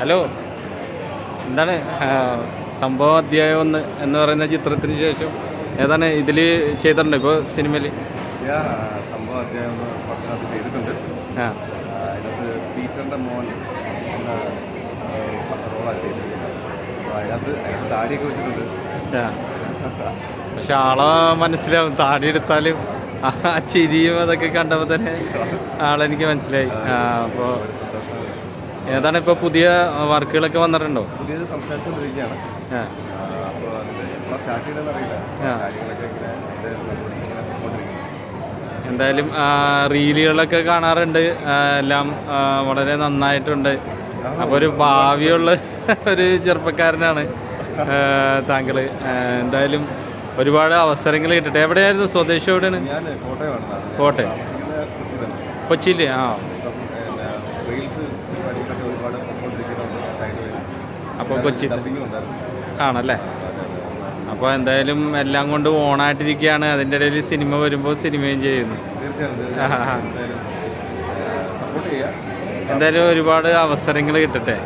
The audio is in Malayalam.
ഹലോ, എന്താണ് സംഭവം അധ്യായം 1 എന്ന് പറയുന്ന ചിത്രത്തിന് ശേഷം ഏതാണ് ഇതിൽ ചെയ്തിട്ടുണ്ട് ഇപ്പോൾ സിനിമയിൽ? സംഭവം അധ്യായം 10 ചെയ്തിട്ടുണ്ട്. അതിനകത്ത് പീറ്ററിൻ്റെ മോൻ എന്ന റോളാണ് ചെയ്തിരിക്കുന്നത്. അപ്പോൾ അതിനകത്ത് താടിയൊക്കെ വെച്ചിട്ടുണ്ട്. പക്ഷെ ആളെ മനസ്സിലാവും, താടി എടുത്താലും ആ ചിരിയും അതൊക്കെ കണ്ടപ്പോൾ തന്നെ ആളെനിക്ക് മനസ്സിലായി. അപ്പോൾ ഏതാണ് ഇപ്പോൾ പുതിയ വർക്കുകളൊക്കെ വന്നിട്ടുണ്ടോ? പുതിയത് സംസാരിച്ചുകൊണ്ടിരിക്കുകയാണ്. അപ്പോൾ അതിൻ്റെ എപ്പോൾ സ്റ്റാർട്ട് ചെയ്തതെന്ന് അറിയില്ല. കാര്യങ്ങളൊക്കെ എന്തായാലും റീലുകളൊക്കെ കാണാറുണ്ട്, എല്ലാം വളരെ നന്നായിട്ടുണ്ട്. അപ്പോൾ ഒരു ഭാവിയുള്ള ഒരു ചെറുപ്പക്കാരനാണ് താങ്കൾ. എന്തായാലും ഒരുപാട് അവസരങ്ങൾ കിട്ടട്ടെ. എവിടെയായിരുന്നു സ്വദേശം? എവിടെയാണ്? ഞാൻ കോട്ടയമാണ്. കോട്ടയം, കൊച്ചിയിൽ. അപ്പോൾ കൊച്ചി ആണല്ലേ. അപ്പോൾ എന്തായാലും എല്ലാം കൊണ്ട് ഓണായിട്ടിരിക്കുകയാണ്. അതിൻ്റെ ഇടയിൽ സിനിമ വരുമ്പോൾ സിനിമയും ചെയ്യുന്നു. എന്തായാലും ഒരുപാട് അവസരങ്ങൾ കിട്ടട്ടെ.